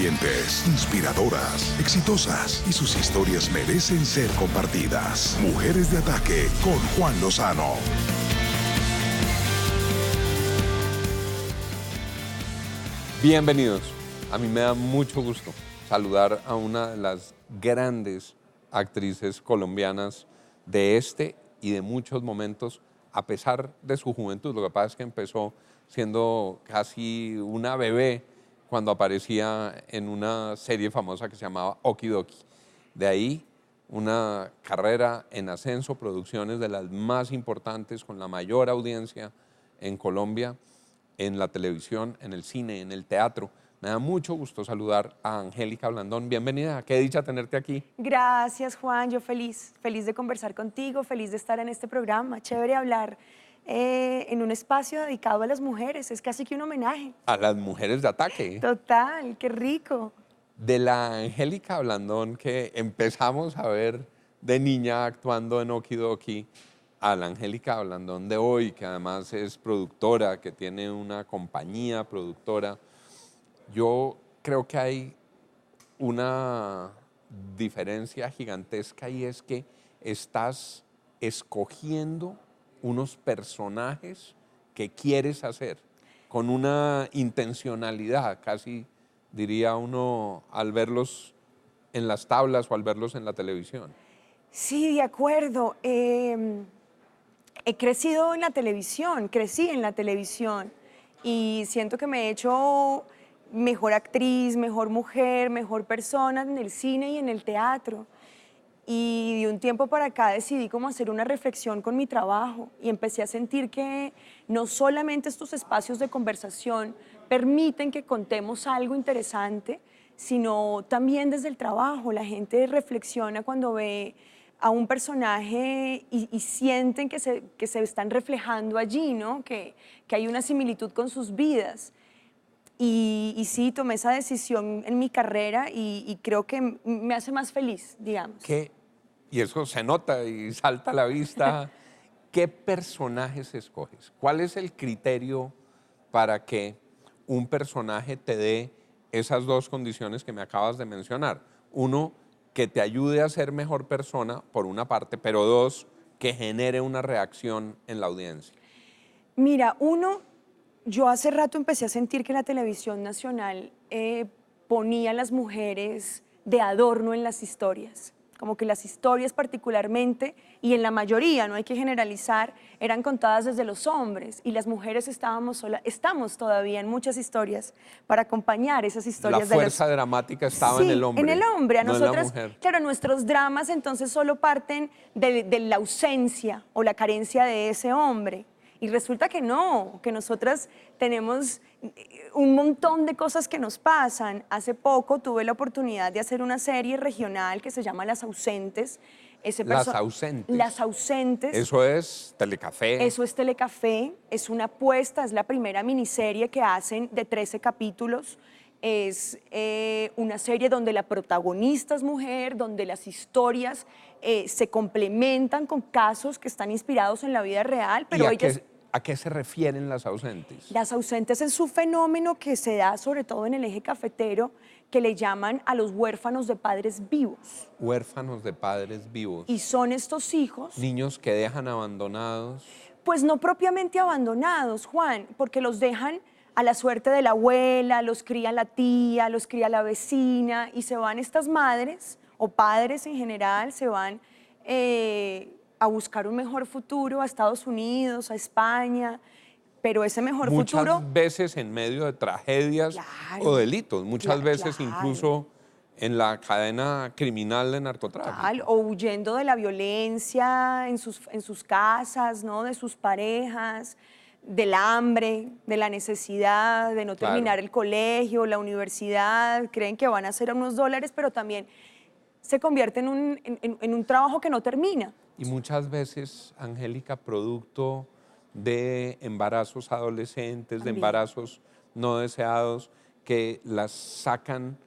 valientes, inspiradoras, exitosas y sus historias merecen ser compartidas. Mujeres de Ataque con Juan Lozano. Bienvenidos. A mí me da mucho gusto saludar a una de las grandes actrices colombianas de este y de muchos momentos, a pesar de su juventud. Lo que pasa es que empezó siendo casi una bebé cuando aparecía en una serie famosa que se llamaba Okidoki. De ahí una carrera en ascenso, producciones de las más importantes, con la mayor audiencia en Colombia, en la televisión, en el cine, en el teatro. Me da mucho gusto saludar a Angélica Blandón. Bienvenida, qué dicha tenerte aquí. Gracias, Juan. Yo feliz de conversar contigo, feliz de estar en este programa. Chévere hablar en un espacio dedicado a las mujeres. Es casi que un homenaje. A las mujeres de Ataque. Total, qué rico. De la Angélica Blandón que empezamos a ver de niña actuando en Okidoki, a la Angélica Blandón de hoy, que además es productora, que tiene una compañía productora. Yo creo que hay una diferencia gigantesca y es que estás escogiendo unos personajes que quieres hacer con una intencionalidad, casi diría uno al verlos en las tablas o al verlos en la televisión. Sí, de acuerdo. He crecido en la televisión, crecí en la televisión y siento que me he hecho mejor actriz, mejor mujer, mejor persona en el cine y en el teatro. Y de un tiempo para acá decidí como hacer una reflexión con mi trabajo y empecé a sentir que no solamente estos espacios de conversación permiten que contemos algo interesante, sino también desde el trabajo. La gente reflexiona cuando ve a un personaje y sienten que se están reflejando allí, ¿no? Que hay una similitud con sus vidas. Y sí, tomé esa decisión en mi carrera y creo que me hace más feliz, digamos. Y eso se nota y salta a la vista. ¿Qué personajes escoges? ¿Cuál es el criterio para que un personaje te dé esas dos condiciones que me acabas de mencionar? Uno, que te ayude a ser mejor persona, por una parte, pero dos, que genere una reacción en la audiencia. Mira, yo hace rato empecé a sentir que la televisión nacional ponía a las mujeres de adorno en las historias. Como que las historias particularmente, y en la mayoría, no hay que generalizar, eran contadas desde los hombres y las mujeres estamos todavía en muchas historias para acompañar esas historias. La fuerza dramática estaba en el hombre. En el hombre. A no nosotras, en la mujer. claro, nuestros dramas entonces solo parten de la ausencia o la carencia de ese hombre. Y resulta que no, que nosotras tenemos un montón de cosas que nos pasan. Hace poco tuve la oportunidad de hacer una serie regional que se llama Las Ausentes. Las Ausentes. Las Ausentes. Eso es Telecafé. Eso es Telecafé, es una apuesta, es la primera miniserie que hacen de 13 capítulos. Es una serie donde la protagonista es mujer, donde las historias se complementan con casos que están inspirados en la vida real. Pero ¿A qué se refieren Las Ausentes? Las Ausentes es un fenómeno que se da sobre todo en el eje cafetero, que le llaman a los huérfanos de padres vivos. Huérfanos de padres vivos. Y son estos hijos... Niños que dejan abandonados. Pues no propiamente abandonados, Juan, porque los dejan a la suerte de la abuela, los cría la tía, los cría la vecina, y se van estas madres, o padres en general, se van a buscar un mejor futuro a Estados Unidos, a España, pero ese mejor futuro... Muchas veces en medio de tragedias o delitos, muchas veces incluso en la cadena criminal de narcotráfico. O huyendo de la violencia en sus casas, ¿no? De sus parejas, del hambre, de la necesidad de no terminar el colegio, la universidad, creen que van a hacer unos dólares, pero también se convierte en un trabajo que no termina. Y muchas veces, Angélica, producto de embarazos adolescentes, de embarazos no deseados, que las sacan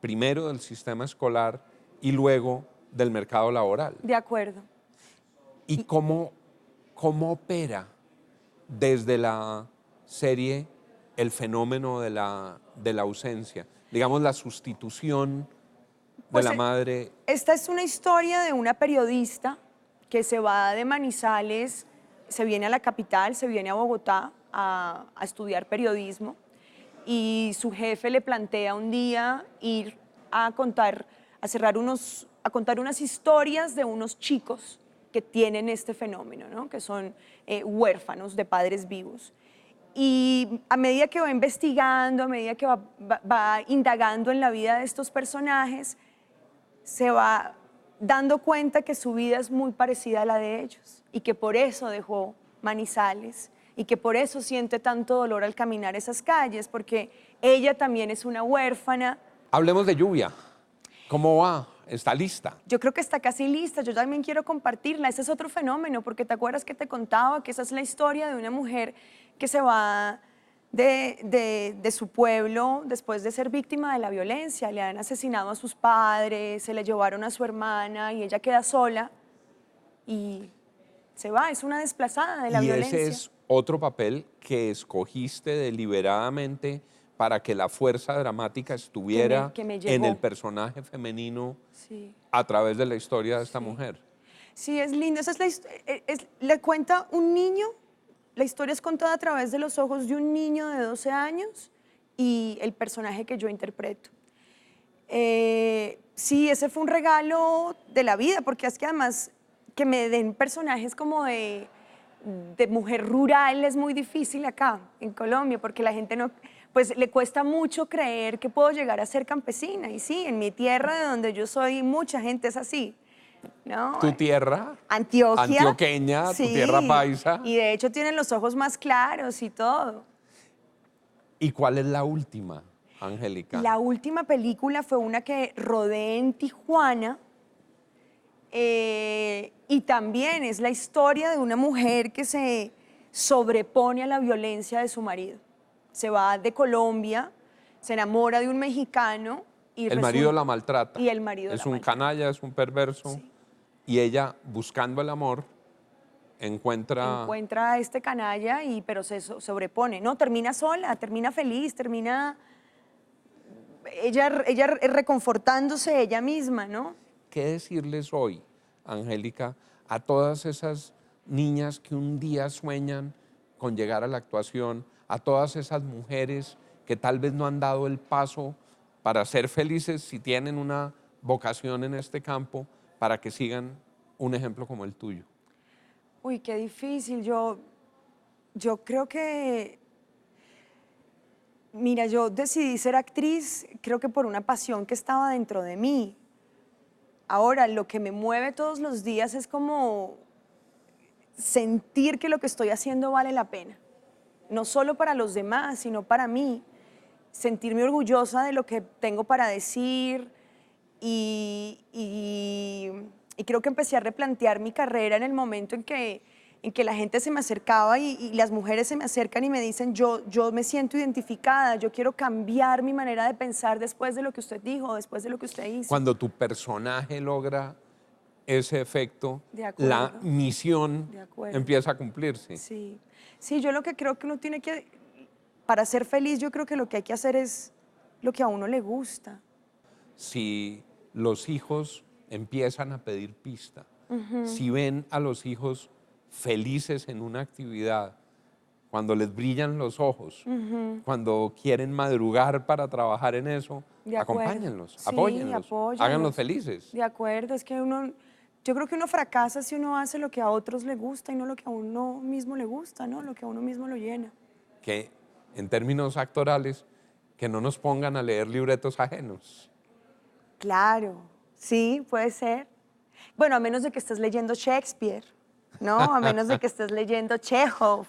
primero del sistema escolar y luego del mercado laboral. De acuerdo. ¿Y cómo opera desde la serie el fenómeno de la ausencia? digamos, la sustitución Pues, de la madre? Esta es una historia de una periodista que se va de Manizales, se viene a la capital, se viene a Bogotá a estudiar periodismo y su jefe le plantea un día ir a contar, a contar unas historias de unos chicos que tienen este fenómeno, ¿no? Que son huérfanos de padres vivos. Y a medida que va investigando, a medida que va indagando en la vida de estos personajes, se va dando cuenta que su vida es muy parecida a la de ellos y que por eso dejó Manizales y que por eso siente tanto dolor al caminar esas calles, porque ella también es una huérfana. Hablemos de Lluvia. ¿Cómo va? ¿Está lista? Yo creo que está casi lista, yo también quiero compartirla. Ese es otro fenómeno, porque te acuerdas que te contaba que esa es la historia de una mujer que se va de su pueblo después de ser víctima de la violencia. Le han asesinado a sus padres, se le llevaron a su hermana y ella queda sola y se va, es una desplazada de la violencia. Y ese es otro papel que escogiste deliberadamente para que la fuerza dramática estuviera que me en llegó. el personaje femenino Sí. a través de la historia de esta mujer. Sí, es lindo. Esa es le cuenta un niño, la historia es contada a través de los ojos de un niño de 12 años y el personaje que yo interpreto. Sí, ese fue un regalo de la vida, porque es que además que me den personajes como de mujer rural es muy difícil acá en Colombia, porque la gente no, pues le cuesta mucho creer que puedo llegar a ser campesina. Y sí, en mi tierra de donde yo soy, mucha gente es así, ¿no? ¿Tu tierra? Antioquia. Antioqueña, sí, tu tierra paisa. Y de hecho tienen los ojos más claros y todo. ¿Y cuál es la última, Angélica? La última película fue una que rodé en Tijuana y también es la historia de una mujer que se sobrepone a la violencia de su marido. Se va de Colombia, se enamora de un mexicano y el marido la maltrata. Y el marido es la un maltrata. canalla, es un perverso. Sí. Y ella, buscando el amor, encuentra a este canalla, pero se sobrepone. No, termina sola, termina feliz, termina ella reconfortándose ella misma, ¿no? ¿Qué decirles hoy, Angélica, a todas esas niñas que un día sueñan con llegar a la actuación, a todas esas mujeres que tal vez no han dado el paso para ser felices si tienen una vocación en este campo, para que sigan un ejemplo como el tuyo? Uy, qué difícil. Yo creo que, mira, yo decidí ser actriz, creo que por una pasión que estaba dentro de mí. Ahora, lo que me mueve todos los días es como sentir que lo que estoy haciendo vale la pena. No solo para los demás, sino para mí. Sentirme orgullosa de lo que tengo para decir y creo que empecé a replantear mi carrera en el momento en que la gente se me acercaba y las mujeres se me acercan y me dicen, yo me siento identificada, yo quiero cambiar mi manera de pensar después de lo que usted dijo, después de lo que usted hizo. Cuando tu personaje logra ese efecto, De acuerdo. la misión De acuerdo. empieza a cumplirse. Sí, sí, yo lo que creo que uno tiene que, para ser feliz, yo creo que lo que hay que hacer es lo que a uno le gusta. Si los hijos empiezan a pedir pista, si ven a los hijos felices en una actividad, cuando les brillan los ojos, cuando quieren madrugar para trabajar en eso, De acuerdo. acompáñenlos, Sí, apóyenlos, apóyenlos. háganlos felices. De acuerdo, es que yo creo que uno fracasa si uno hace lo que a otros le gusta y no lo que a uno mismo le gusta, ¿no? Lo que a uno mismo lo llena. Que en términos actorales, que no nos pongan a leer libretos ajenos. Claro, sí, puede ser. Bueno, a menos de que estés leyendo Shakespeare, ¿no? A menos de que estés leyendo Chekhov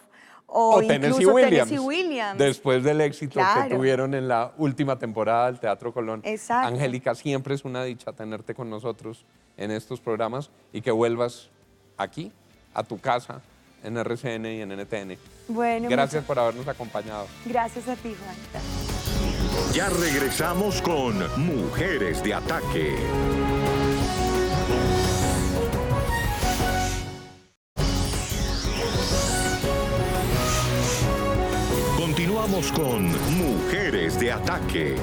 o Tennessee incluso Williams, Tennessee Williams. después del éxito que Claro. tuvieron en la última temporada del Teatro Colón. Exacto. Angélica, siempre es una dicha tenerte con nosotros en estos programas y que vuelvas aquí, a tu casa, en RCN y en NTN. Bueno, Gracias por habernos acompañado. gracias a ti, Juanita. Ya regresamos con Mujeres de Ataque. Continuamos con Mujeres de Ataque.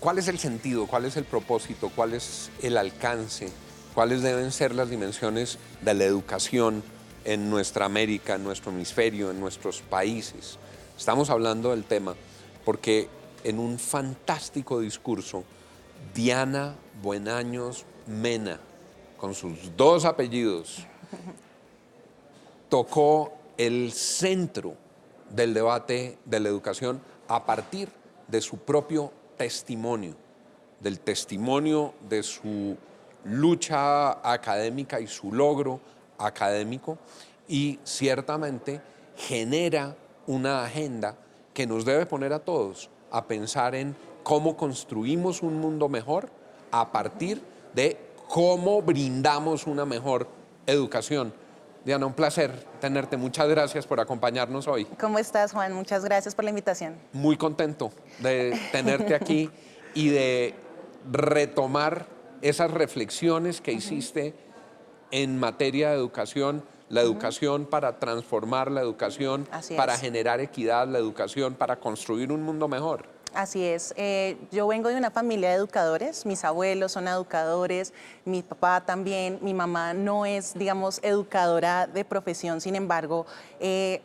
¿Cuál es el sentido? ¿Cuál es el propósito? ¿Cuál es el alcance? ¿Cuáles deben ser las dimensiones de la educación en nuestra América, en nuestro hemisferio, en nuestros países? Estamos hablando del tema porque en un fantástico discurso, Diana Buenaños Mena, con sus dos apellidos, tocó el centro del debate de la educación a partir de su propio testimonio, del testimonio de su lucha académica y su logro académico, y ciertamente genera una agenda que nos debe poner a todos a pensar en cómo construimos un mundo mejor a partir de cómo brindamos una mejor educación. Diana, un placer tenerte. Muchas gracias por acompañarnos hoy. ¿Cómo estás, Juan? Muchas gracias por la invitación. Muy contento de tenerte aquí y de retomar esas reflexiones que hiciste en materia de educación, la educación para transformar, la educación para generar equidad, la educación para construir un mundo mejor. Así es. Yo vengo de una familia de educadores, mis abuelos son educadores, mi papá también, mi mamá no es, digamos, educadora de profesión, sin embargo,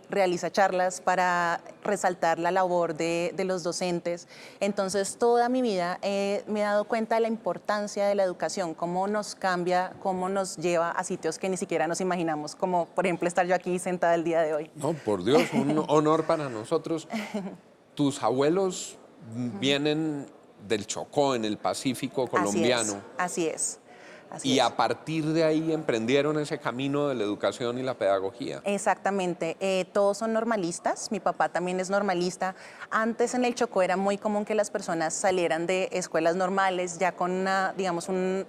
realiza charlas para resaltar la labor de los docentes. Entonces, toda mi vida me he dado cuenta de la importancia de la educación, cómo nos cambia, cómo nos lleva a sitios que ni siquiera nos imaginamos, como por ejemplo estar yo aquí sentada el día de hoy. No, por Dios, un honor para nosotros. Tus abuelos vienen del Chocó, en el Pacífico colombiano. Así es. Y a partir de ahí emprendieron ese camino de la educación y la pedagogía. Exactamente. Todos son normalistas. Mi papá también es normalista. Antes en el Chocó era muy común que las personas salieran de escuelas normales ya con una, digamos, un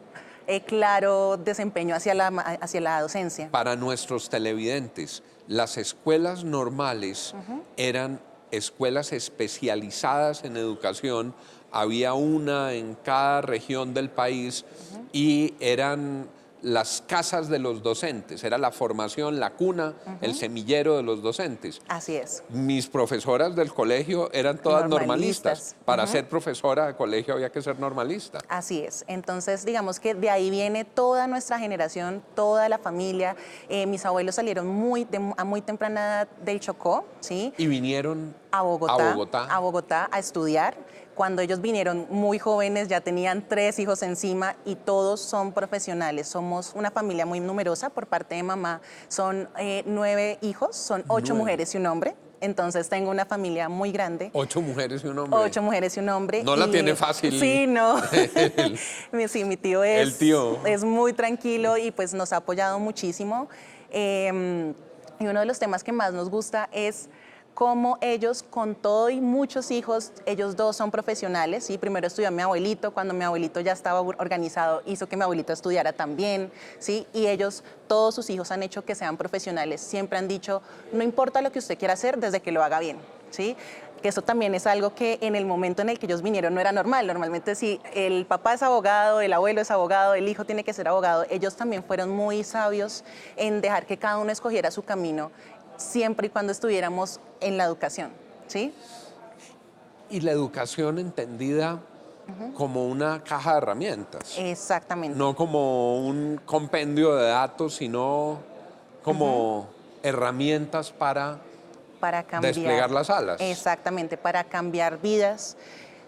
claro desempeño hacia la docencia. Para nuestros televidentes, las escuelas normales eran escuelas especializadas en educación, había una en cada región del país y eran las casas de los docentes, era la formación, la cuna, el semillero de los docentes. Así es. Mis profesoras del colegio eran todas normalistas. Para ser profesora de colegio había que ser normalista. Así es. Entonces, digamos que de ahí viene toda nuestra generación, toda la familia. Mis abuelos salieron a muy temprana edad del Chocó, ¿sí? Y vinieron a Bogotá a estudiar. Cuando ellos vinieron muy jóvenes ya tenían 3 hijos encima y todos son profesionales. Somos una familia muy numerosa por parte de mamá. Son 9 hijos, son 8 mujeres y un hombre. Entonces tengo una familia muy grande. 8 mujeres y un hombre. 8 mujeres y un hombre. No la tiene fácil. Sí, no. Sí, mi tío es muy tranquilo y pues nos ha apoyado muchísimo. Y uno de los temas que más nos gusta es cómo ellos, con todo y muchos hijos, ellos dos son profesionales, ¿sí? Primero estudió mi abuelito, cuando mi abuelito ya estaba organizado, hizo que mi abuelito estudiara también, ¿sí? Y ellos, todos sus hijos han hecho que sean profesionales, siempre han dicho, no importa lo que usted quiera hacer, desde que lo haga bien, ¿sí? Que eso también es algo que en el momento en el que ellos vinieron no era normal. Normalmente si el papá es abogado, el abuelo es abogado, el hijo tiene que ser abogado, ellos también fueron muy sabios en dejar que cada uno escogiera su camino, siempre y cuando estuviéramos en la educación, ¿sí? Y la educación entendida como una caja de herramientas. Exactamente. No como un compendio de datos, sino como herramientas para cambiar, desplegar las alas. Exactamente, para cambiar vidas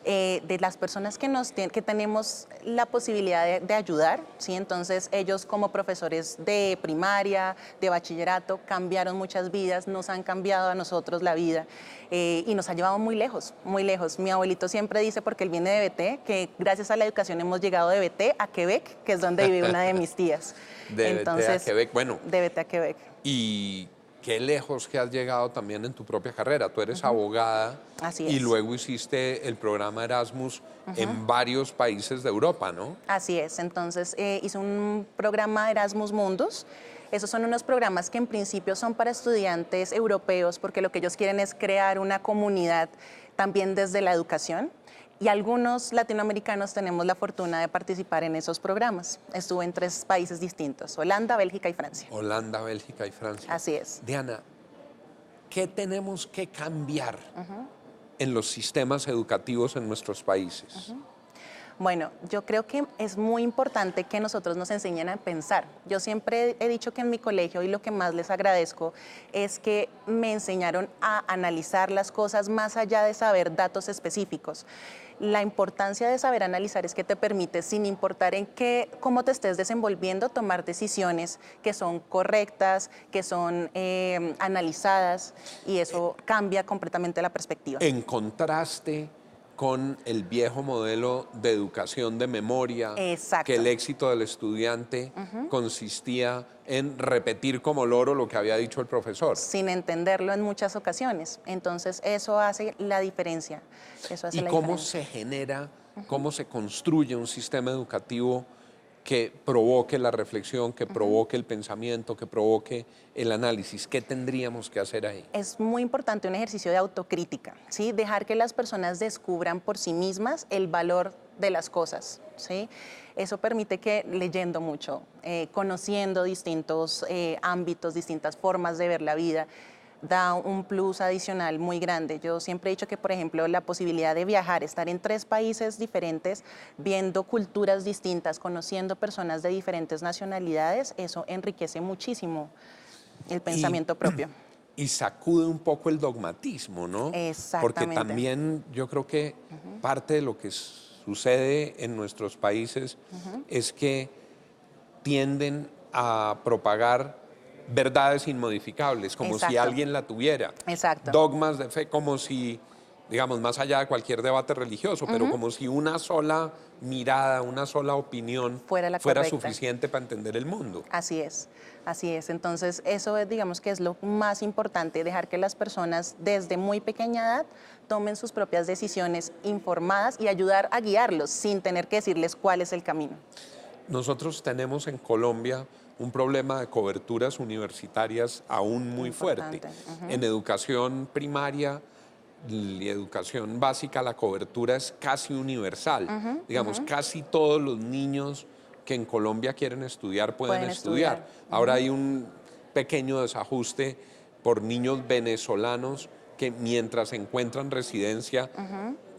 de las personas que tenemos la posibilidad de ayudar, ¿sí? Entonces ellos como profesores de primaria, de bachillerato, cambiaron muchas vidas, nos han cambiado a nosotros la vida y nos ha llevado muy lejos, muy lejos. Mi abuelito siempre dice, porque él viene de BT, que gracias a la educación hemos llegado de BT a Quebec, que es donde vive una de mis tías. Entonces, BT a Quebec, bueno. De BT a Quebec. Y qué lejos que has llegado también en tu propia carrera. Tú eres abogada. Así es. Y luego hiciste el programa Erasmus en varios países de Europa, ¿no? Así es. Entonces hice un programa Erasmus Mundus. Esos son unos programas que en principio son para estudiantes europeos porque lo que ellos quieren es crear una comunidad también desde la educación. Y algunos latinoamericanos tenemos la fortuna de participar en esos programas. Estuve en 3 países distintos, Holanda, Bélgica y Francia. Holanda, Bélgica y Francia. Así es. Diana, ¿qué tenemos que cambiar en los sistemas educativos en nuestros países? Bueno, yo creo que es muy importante que nosotros nos enseñen a pensar. Yo siempre he dicho que en mi colegio, y lo que más les agradezco, es que me enseñaron a analizar las cosas más allá de saber datos específicos. La importancia de saber analizar es que te permite, sin importar en cómo te estés desenvolviendo, tomar decisiones que son correctas, que son analizadas, y eso cambia completamente la perspectiva. En contraste con el viejo modelo de educación de memoria, Exacto. que el éxito del estudiante consistía en repetir como loro lo que había dicho el profesor. Sin entenderlo en muchas ocasiones. Entonces, eso hace la diferencia. ¿Y cómo se genera, cómo se construye un sistema educativo que provoque la reflexión, que provoque el pensamiento, que provoque el análisis? ¿Qué tendríamos que hacer ahí? Es muy importante un ejercicio de autocrítica, ¿sí? Dejar que las personas descubran por sí mismas el valor de las cosas, ¿sí? Eso permite que, leyendo mucho, conociendo distintos ámbitos, distintas formas de ver la vida, da un plus adicional muy grande. Yo siempre he dicho que, por ejemplo, la posibilidad de viajar, estar en 3 países diferentes, viendo culturas distintas, conociendo personas de diferentes nacionalidades, eso enriquece muchísimo el pensamiento propio. Y sacude un poco el dogmatismo, ¿no? Exactamente. Porque también yo creo que parte de lo que sucede en nuestros países es que tienden a propagar verdades inmodificables, como Exacto. si alguien la tuviera. Exacto. Dogmas de fe, como si, digamos, más allá de cualquier debate religioso, pero como si una sola mirada, una sola opinión fuera suficiente para entender el mundo. Así es, así es. Entonces, eso es, digamos, que es lo más importante, dejar que las personas desde muy pequeña edad tomen sus propias decisiones informadas y ayudar a guiarlos sin tener que decirles cuál es el camino. Nosotros tenemos en Colombia un problema de coberturas universitarias aún muy fuerte. En educación primaria y educación básica la cobertura es casi universal. Digamos, casi todos los niños que en Colombia quieren estudiar pueden estudiar. Ahora hay un pequeño desajuste por niños venezolanos que mientras encuentran residencia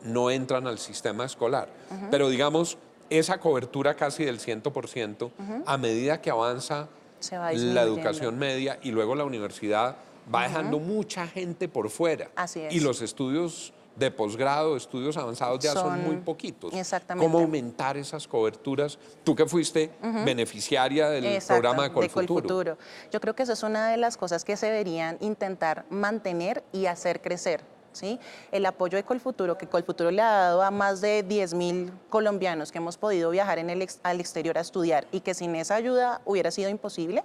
no entran al sistema escolar. Pero digamos, esa cobertura casi del 100%, a medida que avanza la educación media y luego la universidad, va dejando mucha gente por fuera. Así es. Y los estudios de posgrado, estudios avanzados ya son muy poquitos. Exactamente. ¿Cómo aumentar esas coberturas? Tú que fuiste beneficiaria del programa de Colfuturo. Yo creo que eso es una de las cosas que se deberían intentar mantener y hacer crecer. ¿Sí? El apoyo de Colfuturo, que Colfuturo le ha dado a más de 10.000 colombianos que hemos podido viajar al exterior a estudiar y que sin esa ayuda hubiera sido imposible,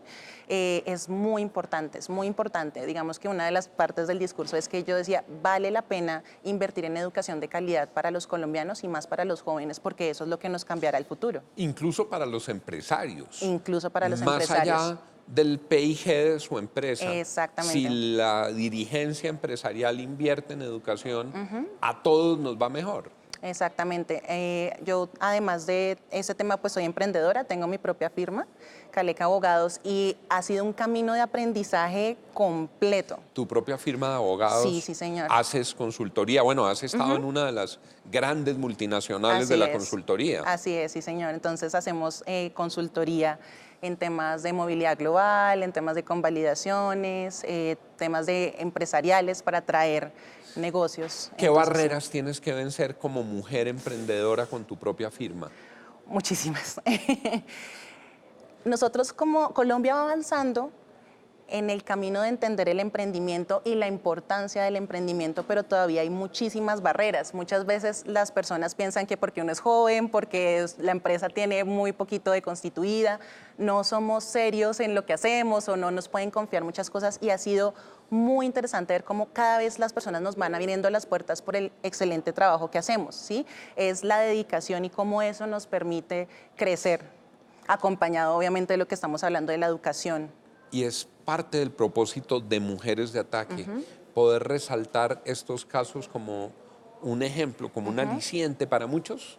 es muy importante, es muy importante. Digamos que una de las partes del discurso es que yo decía, vale la pena invertir en educación de calidad para los colombianos y más para los jóvenes, porque eso es lo que nos cambiará el futuro. Incluso para los empresarios. Incluso para los más empresarios. Allá del PIG de su empresa. Exactamente. Si la dirigencia empresarial invierte en educación, a todos nos va mejor. Exactamente. Yo, además de ese tema, pues soy emprendedora, tengo mi propia firma, Caleca Abogados, y ha sido un camino de aprendizaje completo. ¿Tu propia firma de abogados? Sí, sí, señor. ¿Haces consultoría? Bueno, has estado en una de las grandes multinacionales de la consultoría. Así es, sí, señor. Entonces hacemos consultoría en temas de movilidad global, en temas de convalidaciones, temas de empresariales para atraer negocios. ¿Qué barreras tienes que vencer como mujer emprendedora con tu propia firma? Muchísimas. Nosotros, como Colombia va avanzando en el camino de entender el emprendimiento y la importancia del emprendimiento, pero todavía hay muchísimas barreras. Muchas veces las personas piensan que porque uno es joven, porque la empresa tiene muy poquito de constituida, no somos serios en lo que hacemos o no nos pueden confiar muchas cosas, y ha sido muy interesante ver cómo cada vez las personas nos van abriendo las puertas por el excelente trabajo que hacemos, ¿sí? Es la dedicación y cómo eso nos permite crecer, acompañado obviamente de lo que estamos hablando de la educación. Y es parte del propósito de Mujeres de Ataque, poder resaltar estos casos como un ejemplo, como un aliciente para muchas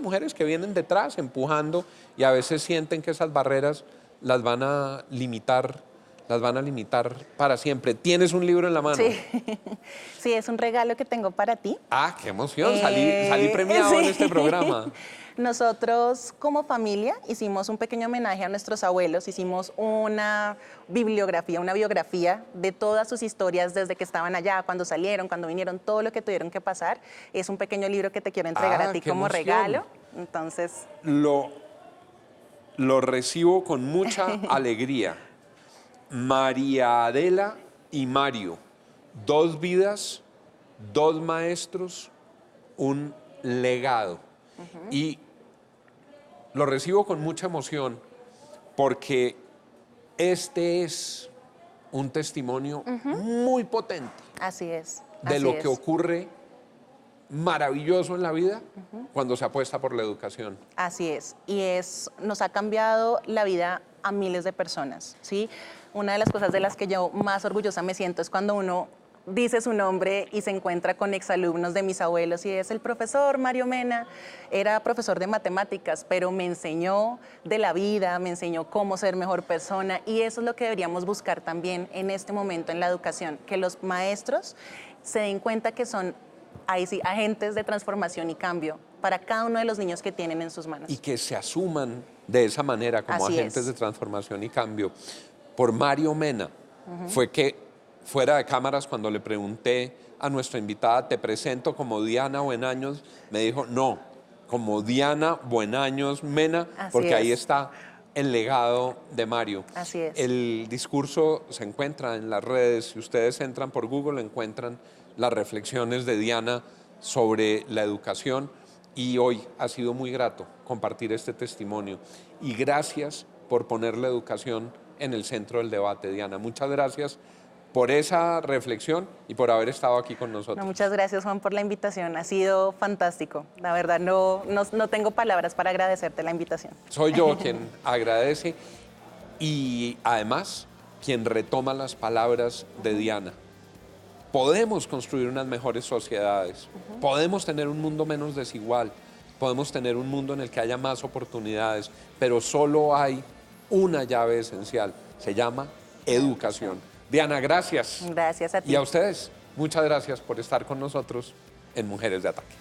mujeres que vienen detrás empujando y a veces sienten que esas barreras las van a limitar las van a limitar para siempre. ¿Tienes un libro en la mano? Sí, sí, es un regalo que tengo para ti. Ah, qué emoción, salí premiado en este programa. Nosotros como familia hicimos un pequeño homenaje a nuestros abuelos, hicimos una biografía de todas sus historias desde que estaban allá, cuando salieron, cuando vinieron, todo lo que tuvieron que pasar. Es un pequeño libro que te quiero entregar a ti como regalo. Entonces... Lo recibo con mucha alegría. María Adela y Mario, 2 vidas, 2 maestros, un legado. Y lo recibo con mucha emoción porque este es un testimonio muy potente. Así es. De lo que ocurre maravilloso en la vida cuando se apuesta por la educación. Así es. Y nos ha cambiado la vida a miles de personas, ¿sí? Una de las cosas de las que yo más orgullosa me siento es cuando uno dice su nombre y se encuentra con exalumnos de mis abuelos y es el profesor Mario Mena. Era profesor de matemáticas, pero me enseñó de la vida, me enseñó cómo ser mejor persona y eso es lo que deberíamos buscar también en este momento en la educación, que los maestros se den cuenta que son, ahí sí, agentes de transformación y cambio para cada uno de los niños que tienen en sus manos. Y que se asuman de esa manera como agentes de transformación y cambio. Por Mario Mena fue que fuera de cámaras, cuando le pregunté a nuestra invitada, ¿te presento como Diana Buenaños? Me dijo, no, como Diana Buenaños Mena, porque ahí está el legado de Mario. Así es. El discurso se encuentra en las redes. Si ustedes entran por Google, encuentran las reflexiones de Diana sobre la educación. Y hoy ha sido muy grato compartir este testimonio. Y gracias por poner la educación en el centro del debate, Diana. Muchas gracias por esa reflexión y por haber estado aquí con nosotros. No, muchas gracias, Juan, por la invitación. Ha sido fantástico. La verdad, no tengo palabras para agradecerte la invitación. Soy yo quien agradece y además quien retoma las palabras de Diana. Podemos construir unas mejores sociedades, podemos tener un mundo menos desigual, podemos tener un mundo en el que haya más oportunidades, pero solo hay una llave esencial, se llama educación. Diana, gracias. Gracias a ti. Y a ustedes, muchas gracias por estar con nosotros en Mujeres de Ataque.